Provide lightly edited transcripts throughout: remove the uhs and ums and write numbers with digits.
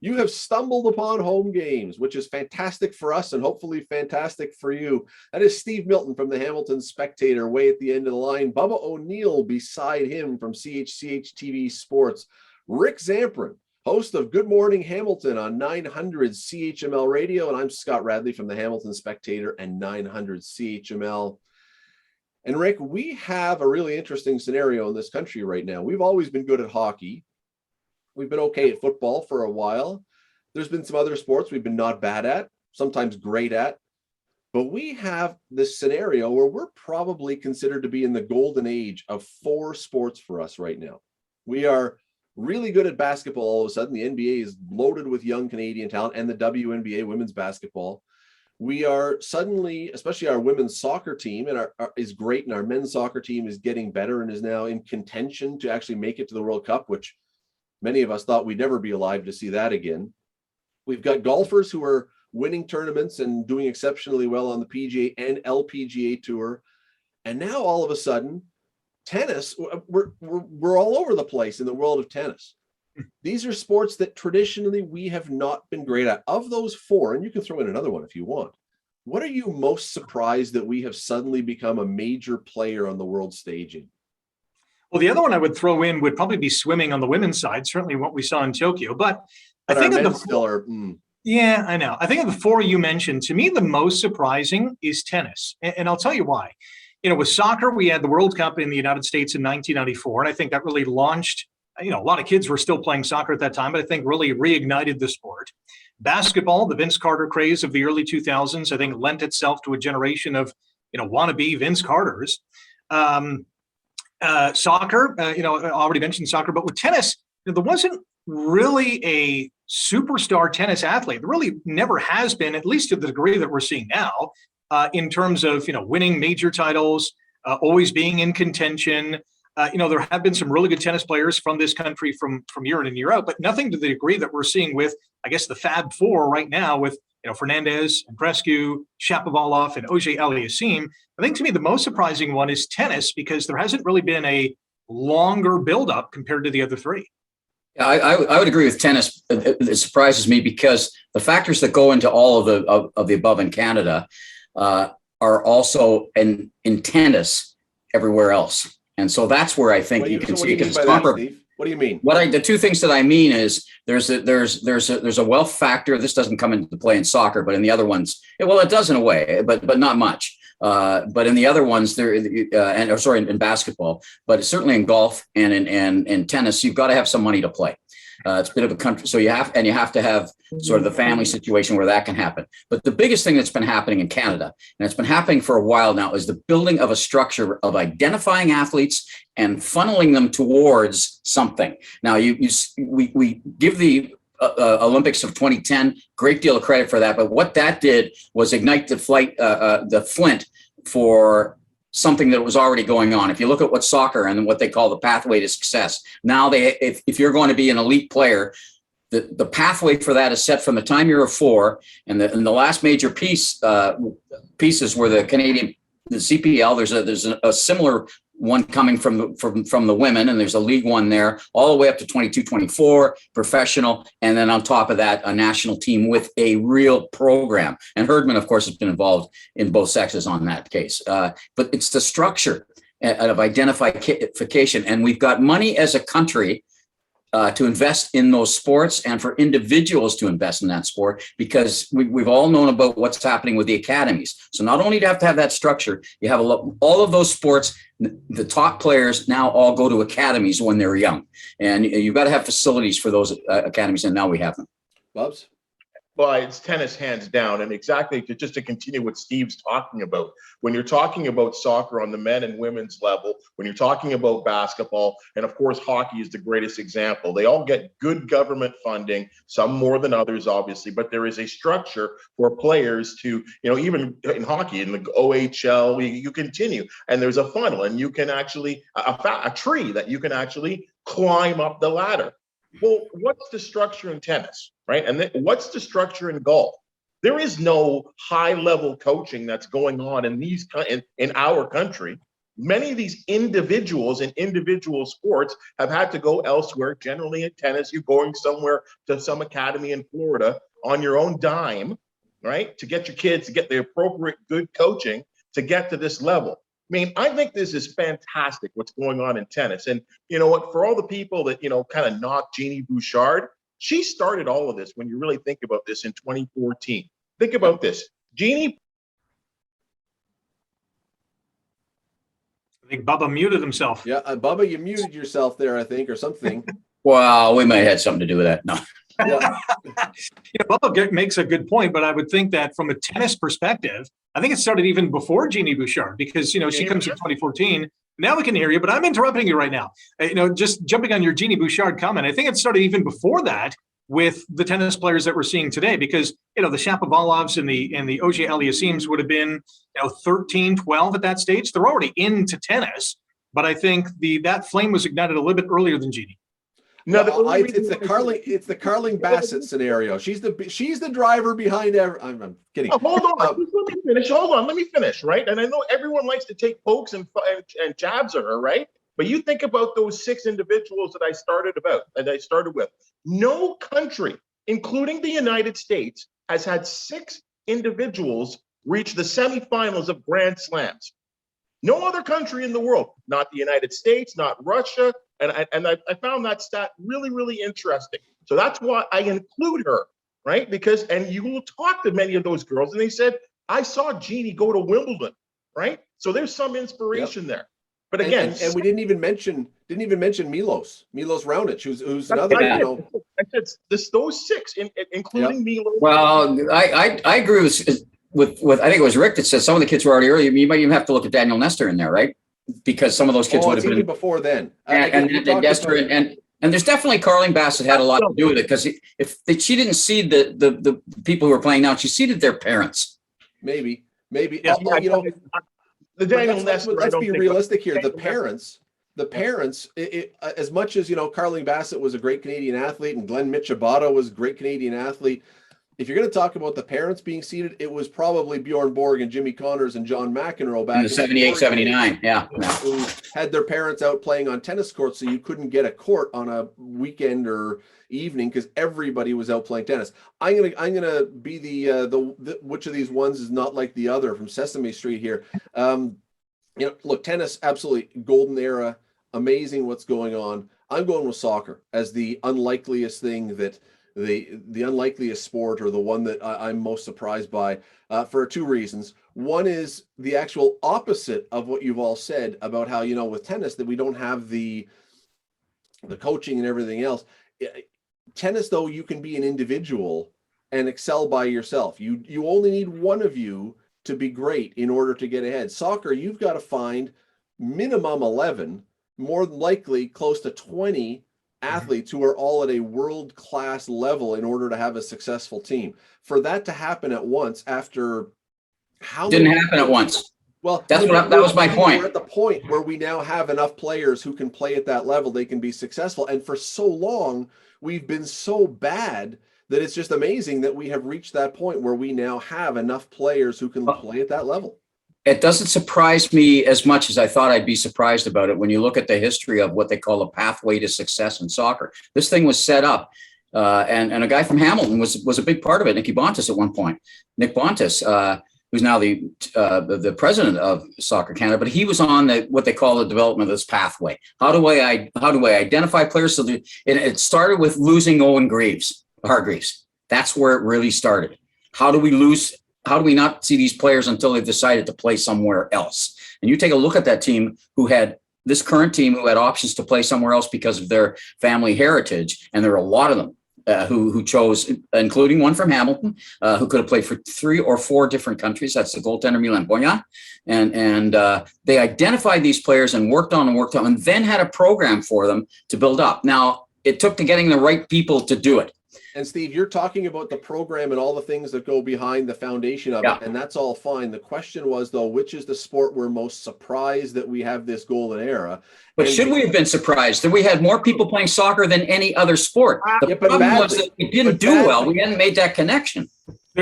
You have stumbled upon home games, which is fantastic for us and hopefully fantastic for you. That is Steve Milton from the Hamilton Spectator, way at the end of the line. Bubba O'Neill beside him from CHCH TV Sports. Rick Zamperin, host of Good Morning Hamilton on 900 CHML Radio. And I'm Scott Radley from the Hamilton Spectator and 900 CHML. And Rick, we have a really interesting scenario in this country right now. We've always been good at hockey. We've been okay at football for a while. There's been some other sports we've been not bad at, sometimes great at. But we have this scenario where we're probably considered to be in the golden age of 4 sports for us right now. We are really good at basketball all of a sudden. The NBA is loaded with young Canadian talent, and the WNBA women's basketball. We are suddenly, especially our women's soccer team, and is great, and our men's soccer team is getting better and is now in contention to actually make it to the World Cup, which many of us thought we'd never be alive to see that again. We've got golfers who are winning tournaments and doing exceptionally well on the PGA and LPGA tour. And now all of a sudden, tennis, we're all over the place in the world of tennis. These are sports that traditionally we have not been great at. Of those 4, and you can throw in another one if you want, what are you most surprised that we have suddenly become a major player on the world stage in? Well, the other one I would throw in would probably be swimming on the women's side, certainly what we saw in Tokyo. But I think of the still are. Yeah, I know. I think of the 4 you mentioned, to me, the most surprising is tennis. And I'll tell you why. You know, with soccer, we had the World Cup in the United States in 1994. And I think that really launched, a lot of kids were still playing soccer at that time, but I think really reignited the sport. Basketball, the Vince Carter craze of the early 2000s, I think lent itself to a generation of, wannabe Vince Carters. Soccer, I already mentioned soccer, but with tennis, there wasn't really a superstar tennis athlete. There really never has been, at least to the degree that we're seeing now, in terms of, winning major titles, always being in contention. There have been some really good tennis players from this country from year in and year out, but nothing to the degree that we're seeing with, I guess, the Fab Four right now with, Fernandez, Andreescu, Shapovalov, and Auger-Aliassime. I think to me the most surprising one is tennis because there hasn't really been a longer buildup compared to the other 3. Yeah, I would agree with tennis. It surprises me because the factors that go into all of the above in Canada are also in tennis everywhere else, and so that's where I think you can see because it's comparable. What do you mean? The 2 things that I mean is there's a wealth factor. This doesn't come into play in soccer, but in the other ones, it does in a way, but not much. But in the other ones, in basketball, but certainly in golf and in tennis, you've got to have some money to play. It's a bit of a country, so you have to have sort of the family situation where that can happen. But the biggest thing that's been happening in Canada, and it's been happening for a while now, is the building of a structure of identifying athletes and funneling them towards something. Now, we give the Olympics of 2010 great deal of credit for that, but what that did was ignite the flint for something that was already going on. If you look at what soccer and what they call the pathway to success, now if you're going to be an elite player, the pathway for that is set from the time you're 4, and the last major pieces were the CPL. There's a similar one coming from the women, and there's a league one there, all the way up to 22, 24, professional, and then on top of that, a national team with a real program. And Herdman, of course, has been involved in both sexes on that case. But it's the structure of identification, and we've got money as a country to invest in those sports and for individuals to invest in that sport, because we've all known about what's happening with the academies. So not only do you have to have that structure, you have all of those sports, the top players now all go to academies when they're young, and you've got to have facilities for those academies, and now we have them. Bubs? Well, it's tennis hands down. And exactly just to continue what Steve's talking about, when you're talking about soccer on the men and women's level, when you're talking about basketball, and of course, hockey is the greatest example. They all get good government funding, some more than others, obviously, but there is a structure for players to, even in hockey, in the OHL, you continue, and there's a funnel, and you can actually, a tree that you can actually climb up the ladder. Well, what's the structure in tennis, right? And then what's the structure in golf? There is no high-level coaching that's going on in our country. Many of these individuals in individual sports have had to go elsewhere. Generally in tennis, you're going somewhere to some academy in Florida on your own dime, right? To get your kids to get the appropriate good coaching to get to this level. I mean, I think this is fantastic what's going on in tennis. And you know what, for all the people that, you know, kind of knock Jeannie Bouchard, she started all of this when you really think about this in 2014. Think about this. Jeannie. I think Bubba muted himself. Yeah, Bubba, you muted yourself there, I think, or something. Well, we might have had something to do with that. No. Yeah. Bubba makes a good point, but I would think that from a tennis perspective, I think it started even before Jeannie Bouchard because, you know, she comes in 2014. Now we can hear you, but I'm interrupting you right now. You know, just jumping on your Jeannie Bouchard comment, I think it started even before that with the tennis players that we're seeing today because, you know, the Shapovalovs and the Auger Aliassimes would have been, you know, 13, 12 at that stage. They're already into tennis, but I think that flame was ignited a little bit earlier than Jeannie. No, it's the Carling Bassett scenario. She's the driver behind I'm kidding. Oh, hold on, just let me finish. Hold on, let me finish, right? And I know everyone likes to take pokes and jabs at her, right? But you think about those 6 individuals that I started with. No country, including the United States, has had 6 individuals reach the semifinals of Grand Slams. No other country in the world, not the United States, not Russia. And I found that stat really, really interesting. So that's why I include her, right? Because, and you will talk to many of those girls and they said, I saw Jeannie go to Wimbledon, right? So there's some inspiration there. But again, and we didn't even mention Milos Raonic, who's another. I you know, I said those 6, including Milos. Well, I agree with I think it was Rick that said some of the kids were already early. You might even have to look at Daniel Nestor in there, right? Because some of those kids would have been before then. And Nestor and there's definitely Carling Bassett had a lot to do with it because she didn't seed the people who are playing now, she seeded their parents. Maybe. Yeah. You know, The Daniel Nestor. Let's be realistic here. The parents, as much as, you know, Carling Bassett was a great Canadian athlete and Glenn Michabata was a great Canadian athlete. If you're going to talk about the parents being seeded, it was probably Bjorn Borg and Jimmy Connors and John McEnroe back In the 78, 79. Yeah. Who had their parents out playing on tennis courts, so you couldn't get a court on a weekend or evening because everybody was out playing tennis. I'm gonna be the which of these ones is not like the other from Sesame Street here. You know, look, tennis, absolutely golden era, amazing what's going on. I'm going with soccer as the unlikeliest thing that the unlikeliest sport, or the one that I'm most surprised by, for 2 reasons. One is the actual opposite of what you've all said about how, you know, with tennis that we don't have the coaching and everything else. Tennis, though, you can be an individual and excel by yourself. You only need one of you to be great in order to get ahead. Soccer, you've got to find minimum 11, more than likely close to 20 athletes who are all at a world-class level in order to have a successful team. For that to happen at once after how Didn't happen at once. Well, that was my point. We're at the point where we now have enough players who can play at that level, they can be successful. And for so long, we've been so bad that it's just amazing that we have reached that point where we now have enough players who can play at that level. It doesn't surprise me as much as I thought I'd be surprised about it when you look at the history of what they call a pathway to success in soccer. This thing was set up, and a guy from Hamilton was a big part of it, Nicky Bontis at one point. Nick Bontis, who's now the president of Soccer Canada, but he was on what they call the development of this pathway. How do I identify players? So it started with losing Owen Hargreaves. That's where it really started. How do we not see these players until they've decided to play somewhere else? And you take a look at that team this current team who had options to play somewhere else because of their family heritage. And there are a lot of them who chose, including one from Hamilton, who could have played for 3 or 4 different countries. That's the goaltender Milan Bojan. And they identified these players and worked on and then had a program for them to build up. Now, it took to getting the right people to do it. And Steve, you're talking about the program and all the things that go behind the foundation of it, and that's all fine. The question was, though, which is the sport we're most surprised that we have this golden era? But should we have been surprised that we had more people playing soccer than any other sport? The problem was that we didn't do well. We hadn't made that connection.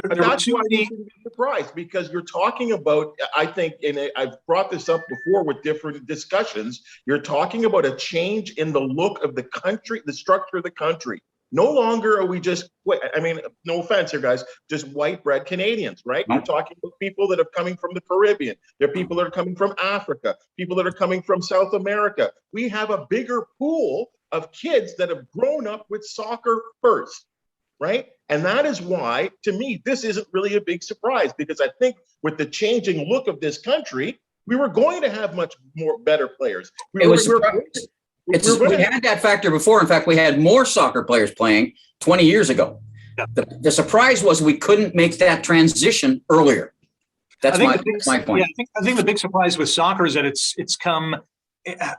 But there were that's too why many. you shouldn't be surprised, because you're talking about, I think, and I've brought this up before with different discussions, you're talking about a change in the look of the country, the structure of the country. No longer are we just, I mean, no offense here, guys, just white bread Canadians, right? You're talking about people that are coming from the Caribbean. There are people that are coming from Africa, people that are coming from South America. We have a bigger pool of kids that have grown up with soccer first, right? And that is why, to me, this isn't really a big surprise, because I think with the changing look of this country, we were going to have much more better players. We had that factor before. In fact, we had more soccer players playing 20 years ago. Yeah. The surprise was we couldn't make that transition earlier. That's my point. Yeah, I think the big surprise with soccer is that it's come,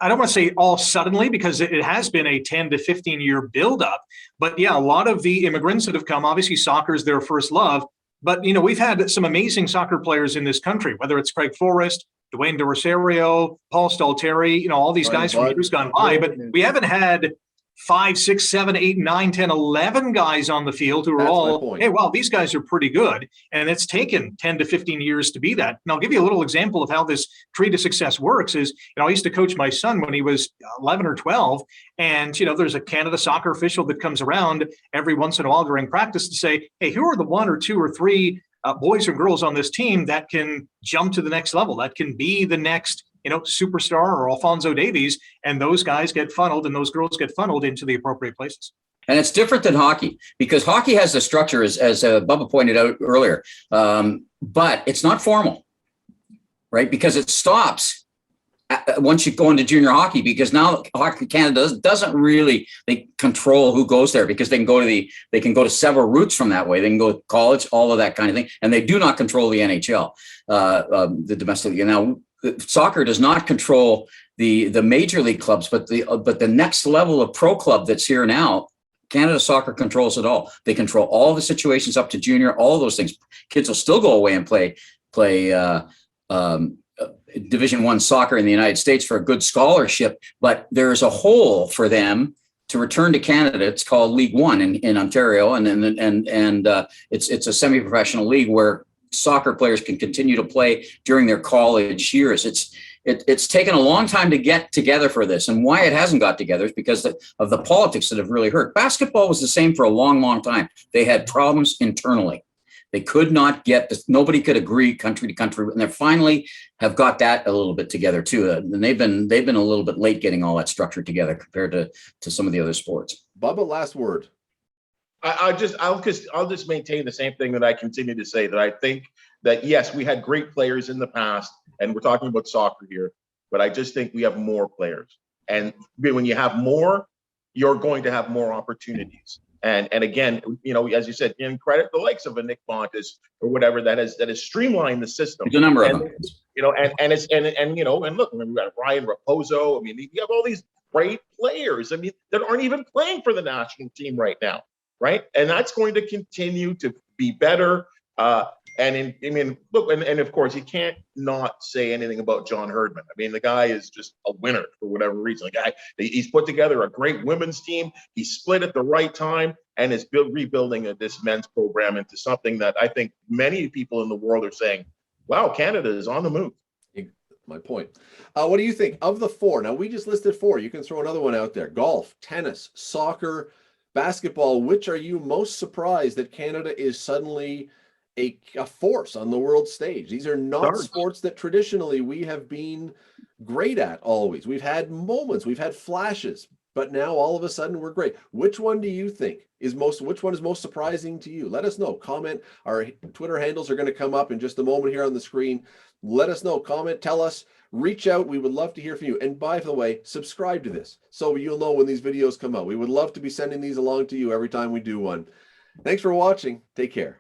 I don't want to say all suddenly, because it has been a 10 to 15 year buildup. But yeah, a lot of the immigrants that have come, obviously soccer is their first love. But, you know, we've had some amazing soccer players in this country, whether it's Craig Forrest, Dwayne De Rosario, Paul Stalteri, you know, all these guys from years gone by. But we haven't had 5, 6, 7, 8, 9, 10, 11 guys on the field who are all, hey, wow, these guys are pretty good. And it's taken 10 to 15 years to be that. And I'll give you a little example of how this tree to success works is, you know, I used to coach my son when he was 11 or 12. And, you know, there's a Canada soccer official that comes around every once in a while during practice to say, hey, who are the 1 or 2 or 3 boys or girls on this team that can jump to the next level, that can be the next, you know, superstar or Alphonso Davies, and those guys get funneled and those girls get funneled into the appropriate places. And it's different than hockey, because hockey has the structure, as Bubba pointed out earlier, but it's not formal, right? Because it stops once you go into junior hockey, because now Hockey Canada doesn't really, they control who goes there, because they can go to several routes from that way. They can go to college, all of that kind of thing, and they do not control the NHL, the domestic. Now, soccer does not control the major league clubs, but the next level of pro club that's here now, Canada Soccer controls it all. They control all the situations up to junior, all those things. Kids will still go away and play Division I soccer in the United States for a good scholarship, but there's a hole for them to return to Canada. It's called League One in Ontario, and it's a semi-professional league where soccer players can continue to play during their college years. It's taken a long time to get together for this, and why it hasn't got together is because of the politics that have really hurt. Basketball was the same for a long, long time. They had problems internally. They could not get this. Nobody could agree country to country, and they finally have got that a little bit together too. And they've been a little bit late getting all that structure together compared to some of the other sports. Bubba, last word. I'll just maintain the same thing that I continue to say, that I think that, yes, we had great players in the past, and we're talking about soccer here, but I just think we have more players. And when you have more, you're going to have more opportunities. And again, you know, as you said, in credit the likes of a Nick Bontis or whatever that has streamlined the system. There's a number of them. You know, and you know, and look, we've got Ryan Raposo. I mean, you have all these great players, I mean, that aren't even playing for the national team right now, right? And that's going to continue to be better. And of course, you can't not say anything about John Herdman. I mean, the guy is just a winner for whatever reason. The guy, he's put together a great women's team. He split at the right time and is rebuilding this men's program into something that I think many people in the world are saying, wow, Canada is on the move. My point. What do you think of the 4? Now, we just listed 4. You can throw another one out there. Golf, tennis, soccer, basketball. Which are you most surprised that Canada is suddenly a force on the world stage? These are not sports that traditionally we have been great at always. We've had moments, we've had flashes, but now all of a sudden we're great. Which one do you think which one is most surprising to you? Let us know. Comment. Our Twitter handles are going to come up in just a moment here on the screen. Let us know. Comment, tell us, reach out. We would love to hear from you. And by the way, subscribe to this so you'll know when these videos come out. We would love to be sending these along to you every time we do one. Thanks for watching. Take care.